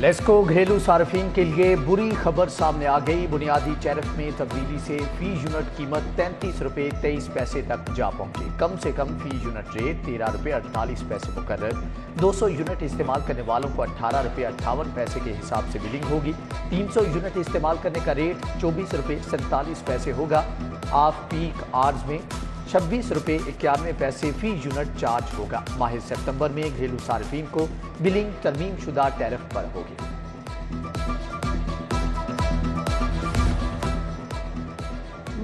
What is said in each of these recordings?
لیسکو گھریلو صارفین کے لیے بری خبر سامنے آ گئی۔ بنیادی ٹیرف میں تبدیلی سے فی یونٹ قیمت 33 روپے 23 پیسے تک جا پہنچی۔ کم سے کم فی یونٹ ریٹ 13 روپے 48 پیسے مقرر۔ 200 یونٹ استعمال کرنے والوں کو 18 روپے 58 پیسے کے حساب سے بلنگ ہوگی۔ 300 یونٹ استعمال کرنے کا ریٹ 24 روپے 47 پیسے ہوگا۔ آف پیک آرز میں 26 روپے 91 پیسے فی یونٹ چارج ہوگا۔ ماہ ستمبر میں گھریلو صارفین کو بلنگ ترمیم شدہ ٹیرف پر ہوگی۔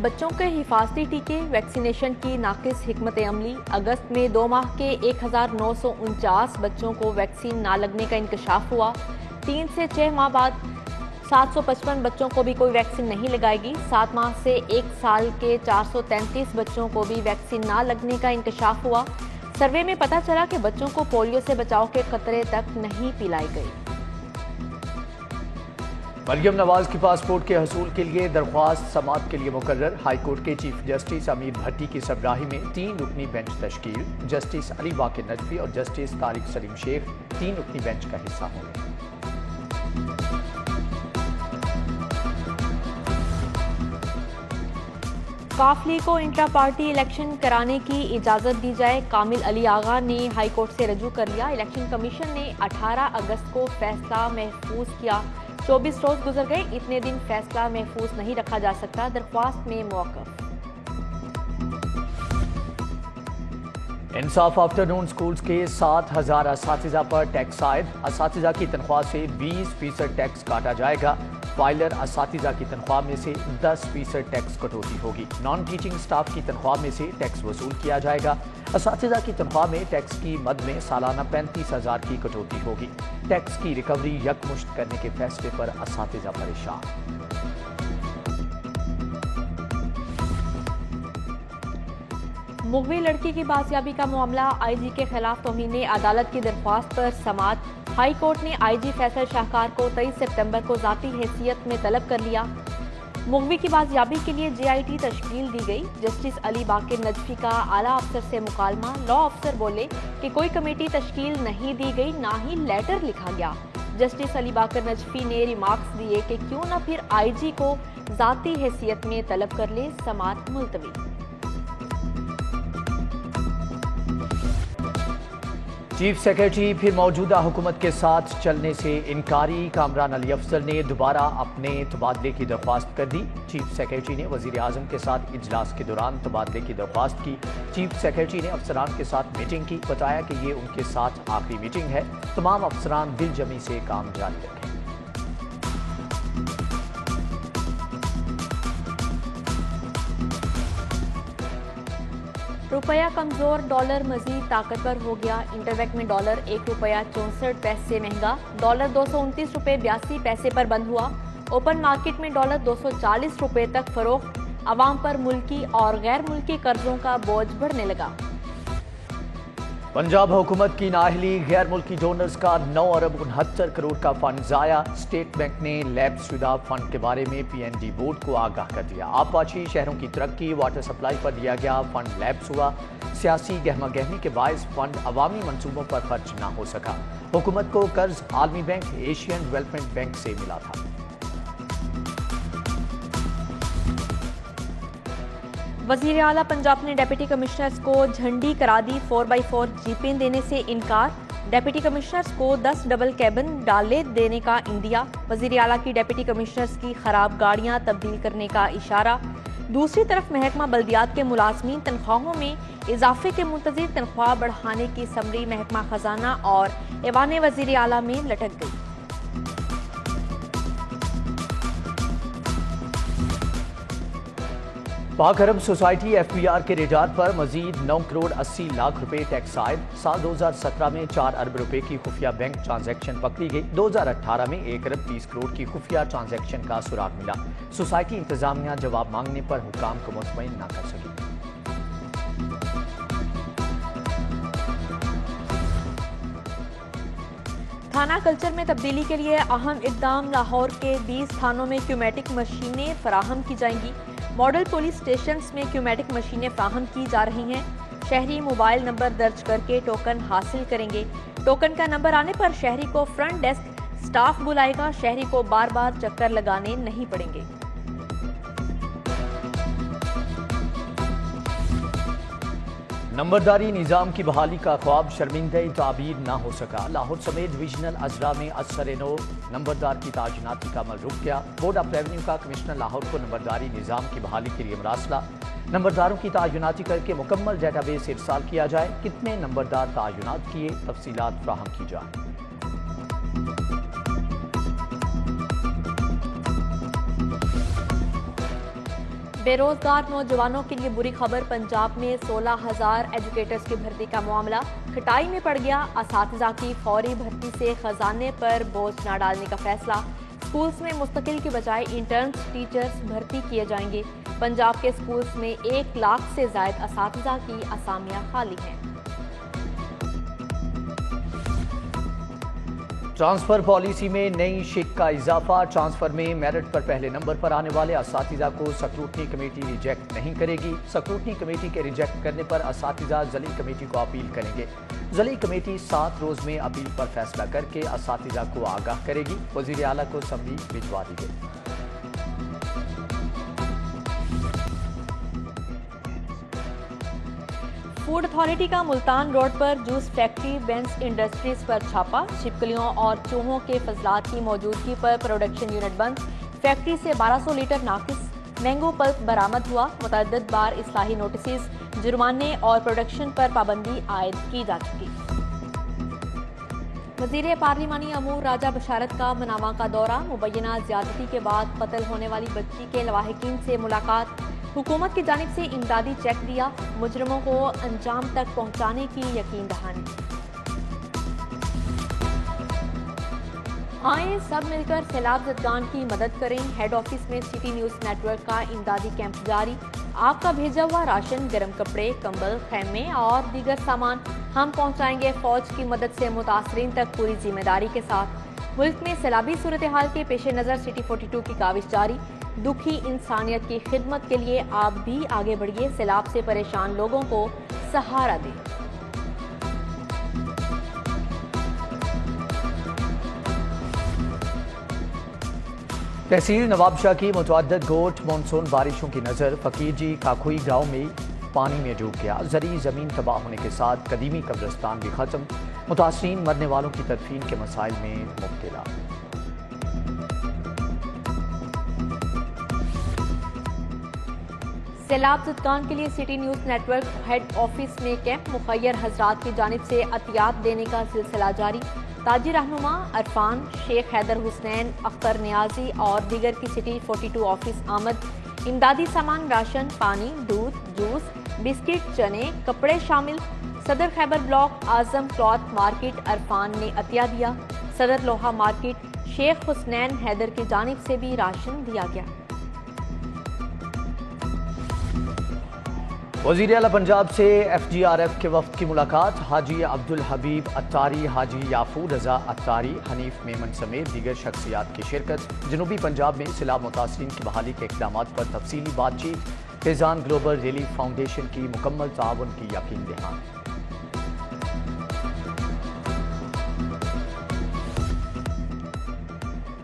بچوں کے حفاظتی ٹیکے ویکسینیشن کی ناقص حکمت عملی۔ اگست میں 2 ماہ کے 1949 بچوں کو ویکسین نہ لگنے کا انکشاف ہوا۔ 3 سے 6 ماہ بعد 755 بچوں کو بھی کوئی ویکسین نہیں لگائے گی۔ 7 ماہ سے 1 سال کے 433 بچوں کو بھی ویکسین نہ لگنے کا انکشاف ہوا۔ سروے میں پتہ چلا کہ بچوں کو پولیو سے بچاؤ کے قطرے تک نہیں پلائی گئی۔ مریم نواز کی پاسپورٹ کے حصول کے لیے درخواست سماعت کے لیے مقرر۔ ہائی کورٹ کے چیف جسٹس امیر بھٹی کی سربراہی میں 3 رکنی بینچ تشکیل۔ جسٹس علی باقر نجفی اور جسٹس طارق سلیم شیخ 3 رکنی بینچ کا حصہ ہوں گے۔ قافلے کو انٹرا پارٹی الیکشن کرانے کی اجازت دی جائے۔ کامل علی آغا نے ہائی کورٹ سے رجوع کر لیا۔ الیکشن کمیشن نے 18 اگست کو فیصلہ محفوظ کیا۔ 24 روز گزر گئے، اتنے دن فیصلہ محفوظ نہیں رکھا جا سکتا، درخواست میں موقف۔ انصاف آفٹرنون سکولز کے 7000 اساتذہ پر ٹیکس عائد۔ اساتذہ کی تنخواہ سے 20% ٹیکس کاٹا جائے گا۔ فائلر اساتذہ کی تنخواہ میں سے 10% ٹیکس کٹوتی ہوگی۔ نان ٹیچنگ سٹاف کی تنخواہ میں سے ٹیکس وصول کیا جائے گا۔ اساتذہ کی تنخواہ میں ٹیکس کی مد میں سالانہ 35,000 کی کٹوتی ہوگی۔ ٹیکس کی ریکوری یکمشت کرنے کے فیصلے پر اساتذہ پریشان۔ مغوی لڑکی کی بازیابی کا معاملہ، آئی جی کے خلاف توہین عدالت کی درخواست پر سماعت۔ ہائی کورٹ نے آئی جی فیصل شاہکار کو 23 ستمبر کو ذاتی حیثیت میں طلب کر لیا۔ مغوی کی بازیابی کے لیے جے آئی ٹی تشکیل دی گئی۔ جسٹس علی باقر نجفی کا اعلیٰ افسر سے مکالمہ۔ لا افسر بولے کہ کوئی کمیٹی تشکیل نہیں دی گئی، نہ ہی لیٹر لکھا گیا۔ جسٹس علی باقر نجفی نے ریمارکس دیے کہ کیوں نہ پھر آئی جی کو ذاتی حیثیت میں طلب کر لے۔ سماعت ملتوی۔ چیف سیکرٹری پھر موجودہ حکومت کے ساتھ چلنے سے انکاری۔ کامران علی افضل نے دوبارہ اپنے تبادلے کی درخواست کر دی۔ چیف سیکرٹری نے وزیر اعظم کے ساتھ اجلاس کے دوران تبادلے کی درخواست کی۔ چیف سیکرٹری نے افسران کے ساتھ میٹنگ کی، بتایا کہ یہ ان کے ساتھ آخری میٹنگ ہے۔ تمام افسران دل جمی سے کام جاری رکھیں۔ روپیہ کمزور، ڈالر مزید طاقتور ہو گیا۔ انٹر بینک میں ڈالر 1 روپیہ 64 پیسے مہنگا، ڈالر 229 روپے 82 پیسے پر بند ہوا۔ اوپن مارکیٹ میں ڈالر 240 روپے تک فروخت۔ عوام پر ملکی اور غیر ملکی قرضوں کا بوجھ بڑھنے لگا۔ پنجاب حکومت کی نااہلی، غیر ملکی ڈونرز کا 9 ارب 69 کروڑ کا فنڈ ضائع۔ اسٹیٹ بینک نے لیپس شدہ فنڈ کے بارے میں پی این ڈی بورڈ کو آگاہ کر دیا۔ آبپاشی، شہروں کی ترقی، واٹر سپلائی پر دیا گیا فنڈ لیپس ہوا۔ سیاسی گہما گہمی کے باعث فنڈ عوامی منصوبوں پر خرچ نہ ہو سکا۔ حکومت کو قرض عالمی بینک، ایشین ڈیولپمنٹ بینک سے ملا تھا۔ وزیر اعلیٰ پنجاب نے ڈیپٹی کمشنرز کو جھنڈی کرا دی۔ 4x4 جیپیں دینے سے انکار۔ ڈیپٹی کمشنرز کو 10 ڈبل کیبن ڈالے دینے کا اندیا۔ وزیر اعلیٰ کی ڈیپٹی کمشنرز کی خراب گاڑیاں تبدیل کرنے کا اشارہ۔ دوسری طرف محکمہ بلدیات کے ملازمین تنخواہوں میں اضافے کے منتظر تنخواہ بڑھانے کی سمری محکمہ خزانہ اور ایوان وزیر اعلیٰ میں لٹک گئی۔ پاک عرب سوسائٹی ایف بی آر کے ریڈار پر مزید 9 کروڑ 80 لاکھ روپے ٹیکس عائد۔ سال 2017 میں 4 ارب روپے کی خفیہ بینک ٹرانزیکشن پکڑی گئی۔ 2018 میں 1 ارب 30 کروڑ کی خفیہ ٹرانزیکشن کا سراغ ملا۔ سوسائٹی انتظامیہ جواب مانگنے پر حکام کو مطمئن نہ کر سکی۔ تھانہ کلچر میں تبدیلی کے لیے اہم اقدام۔ لاہور کے 20 تھانوں میں کیومیٹک مشینیں فراہم کی جائیں گی۔ ماڈل پولیس اسٹیشنز میں کیومیٹک مشینیں فراہم کی جا رہی ہیں۔ شہری موبائل نمبر درج کر کے ٹوکن حاصل کریں گے۔ ٹوکن کا نمبر آنے پر شہری کو فرنٹ ڈیسک स्टाफ बुलाएगा, शहरी को बार बार चक्कर लगाने नहीं पड़ेंगे। नंबरदारी निज़ाम की बहाली का ख्वाब शर्मिंदा ताबीर ना हो सका। लाहौर समेत डिविजनल अजरा में असर-ए-नौ नंबरदार की तायिनाती का अमल रुक गया। बोर्ड ऑफ रेवेन्यू का कमिश्नर लाहौर को नंबरदारी निज़ाम की बहाली के लिए मरासला। नंबरदारों की तायिनाती करके मुकम्मल डेटाबेस इरसाल किया जाए। कितने नंबरदार तायिनात किए, तफसीलात फराहम की जाए। बेरोजगार नौजवानों के लिए बुरी खबर। पंजाब में 16,000 एजुकेटर्स की भर्ती का मामला खटाई में पड़ गया। असातिज़ा की फौरी भर्ती से खजाने पर बोझ न डालने का फैसला। स्कूल्स में मुस्तकिल की बजाय इंटर्न्स टीचर्स भर्ती किए जाएंगे। पंजाब के स्कूल्स में 1 लाख से ज्यादा असातिज़ा की असामियां खाली हैं। ट्रांसफर पॉलिसी में नई शिक का इजाफा। ट्रांसफर में मेरिट पर पहले नंबर पर आने वाले असातिज़ा को स्क्रूटनी कमेटी रिजेक्ट नहीं करेगी। स्क्रूटनी कमेटी के रिजेक्ट करने पर असातिज़ा ज़ली कमेटी को अपील करेंगे। ज़ली कमेटी 7 रोज में अपील पर फैसला करके असातिज़ा को आगाह करेगी। वज़ीर आला को असम्बली भिजवा दी गई। फूड अथॉरिटी का मुल्तान रोड पर जूस फैक्ट्री बेंस इंडस्ट्रीज पर छापा। छिपकलियों और चूहों के फजलात की मौजूदगी पर प्रोडक्शन यूनिट बंद। फैक्ट्री से 1200 लीटर नाकिस मैंगो पल्प बरामद हुआ। मुतअद्दिद बार इस्लाही नोटिस, जुर्माने और प्रोडक्शन पर पाबंदी आयद की जा चुकी। वज़ीर पार्लिमानी अमूर राजा बशारत का मनामा का दौरा। मुबैना ज़्यादती के बाद कत्ल होने वाली बच्ची के लवाहिकीन से मुलाकात। हुकूमत की जानिब से इमदादी चेक दिया। मुजरिमों को अंजाम तक पहुंचाने की यकीन दहानी। आए सब मिलकर सैलाब ज़दगान की मदद करें। हेड ऑफिस में सिटी न्यूज़ नेटवर्क का इमदादी कैंप जारी। आपका भेजा हुआ राशन, गर्म कपड़े, कंबल, खैमे और दीगर सामान हम पहुंचाएंगे। फौज की मदद से मुतासरीन तक पूरी जिम्मेदारी के साथ। मुल्क में सैलाबी सूरत हाल के पेश नज़र सिटी 42 की काविश जारी। दुखी इंसानियत की खिदमत के लिए आप भी आगे बढ़िए। सैलाब से परेशान लोगों को सहारा दें। तहसील नवाबशाह की मुतअद्दिद गोट मानसून बारिशों की नज़र। फकीर जी काखोई गांव में पानी में डूब गया। ज़री ज़मीन तबाह होने के साथ कदीमी कब्रिस्तान भी खत्म। मुतासरीन मरने वालों की तदफीन के मसाइल में मुब्तला। सैलाब ज़दगान के लिए city news network head office में कैंप। मुखय्यर हजरात की जानिब से अतियात देने का सिलसिला जारी। ताजी रहनुमा अरफान, शेख हैदर हुसैन, अख्तर नियाजी और दीगर की सिटी 42 ऑफिस आमद। इमदादी सामान राशन, पानी, दूध, जूस, बिस्किट, चने, कपड़े शामिल। सदर खैबर ब्लॉक आजम क्लॉथ मार्केट अरफान ने अतिया दिया। सदर लोहा मार्केट शेख हुसैन हैदर की जानिब से भी राशन दिया गया। वज़ीर आला पंजाब से FGRF के वफ्द की मुलाकात। हाजी अब्दुल हबीब अत्तारी, हाजी याफूर रजा अत्तारी, हनीफ मेमन समेत दीगर शख्सियात की शिरकत। जनूबी पंजाब में सैलाब मुतासरीन की बहाली के इक़दाम पर तफसीली बातचीत। फैज़ान ग्लोबल रिलीफ फाउंडेशन की मुकम्मल ताउन की यकीन दहानी।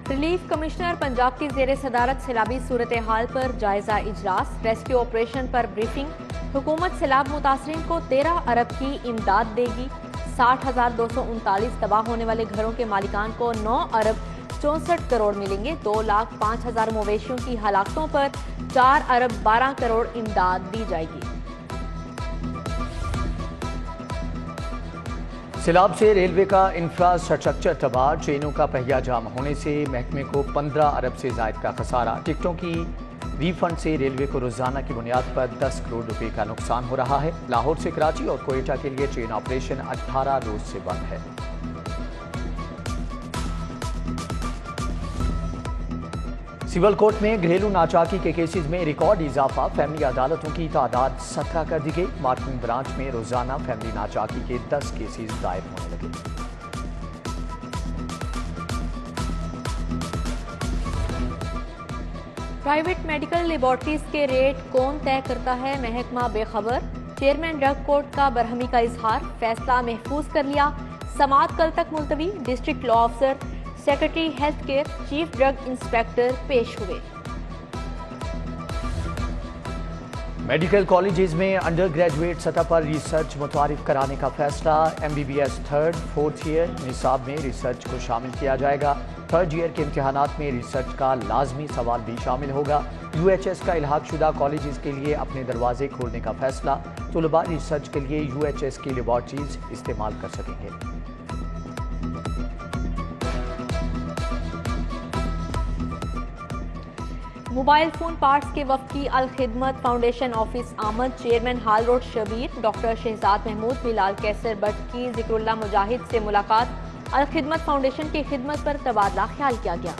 रिलीफ कमिश्नर पंजाब की ज़ेर सदारत सैलाबी सूरत हाल पर जायजा इजलास। रेस्क्यू ऑपरेशन पर ब्रीफिंग। हुकूमत सैलाब मुतासरीन को 13 अरब की इमदाद देगी। 60,239 तबाह होने वाले घरों के मालिकान को 9 अरब 64 करोड़ मिलेंगे। 2,05,000 मवेशियों की हलाकतों पर 4 अरब 12 करोड़ इमदाद दी जाएगी। सैलाब से रेलवे का इंफ्रास्ट्रक्चर तबाह। ट्रेनों का पहिया जाम होने से महकमे को 15 अरब से जायद का खसारा। टिकटों की रिफंड से रेलवे को रोजाना की बुनियाद पर 10 करोड़ रुपए का नुकसान हो रहा है। लाहौर से कराची और कोयटा के लिए ट्रेन ऑपरेशन 18 रोज से बंद है। सिविल कोर्ट में घरेलू नाचाकी के केसेस में रिकॉर्ड इजाफा। फैमिली अदालतों की तादाद 17 कर दी गई। मार्किंग ब्रांच में रोजाना फैमिली नाचाकी के 10 केसेस दायर होने लगे। प्राइवेट मेडिकल लेबॉर्ट्रीज के रेट कौन तय करता है, महकमा बेखबर। चेयरमैन ड्रग कोर्ट का बरहमी का इजहार। फैसला महफूज कर लिया। समाअत कल तक मुलतवी। डिस्ट्रिक्ट लॉ अफसर secretary health care, chief drug inspector पेश हुए। मेडिकल कॉलेजेस में अंडर ग्रेजुएट सतह पर रिसर्च मुतारिफ कराने का फैसला। MBBS थर्ड फोर्थ ईयर निसाब में रिसर्च को शामिल किया जाएगा। थर्ड ईयर के इम्तिहानात में रिसर्च का लाजमी सवाल भी शामिल होगा। UHS का इल्हाक शुदा कॉलेजेस के लिए अपने दरवाजे खोलने का फैसला। तलबा रिसर्च के लिए UHS की लेबॉर्ट्रीज इस्तेमाल कर सकेंगे। मोबाइल फोन पार्ट्स के वफ़द की अल खिदमत फाउंडेशन ऑफिस आमद, chairman Hall Road Shabbir, doctor Shahzad Mahmood, Bilal Qaiser Butt की जिक्रुल्लाह मुजाहिद से मुलाकात। अल खिदमत फाउंडेशन की खिदमत पर तबादला ख्याल किया गया।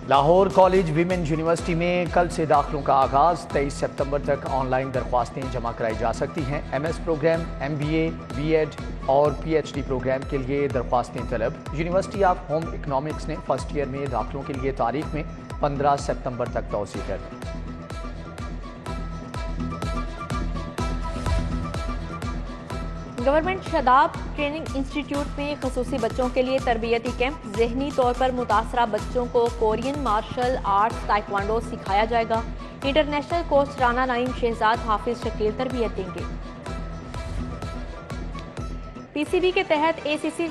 लाहौर कॉलेज विमेन यूनिवर्सिटी में कल से दाखिलों का आगाज। 23 सितंबर तक ऑनलाइन दरख्वास्तें जमा कराई जा सकती हैं। MS प्रोग्राम, MBA, BEd और PhD प्रोग्राम के लिए दरख्वास्तें तलब। यूनिवर्सिटी ऑफ होम इकोनॉमिक्स ने फर्स्ट ईयर में दाखिलों के लिए तारीख में 15 सितंबर तक तोसी कर दी। गवर्नमेंट शदाब ट्रेनिंग इंस्टीट्यूट में खसूसी बच्चों के लिए तरबियती कैंप। ज़हनी तौर पर मुतासरा बच्चों को कोरियन मार्शल आर्ट्स, ताइक्वांडो सिखाया जाएगा। इंटरनेशनल कोच राना नईम शहजाद हाफिज शकील तरबियत देंगे। PCB के तहत ACC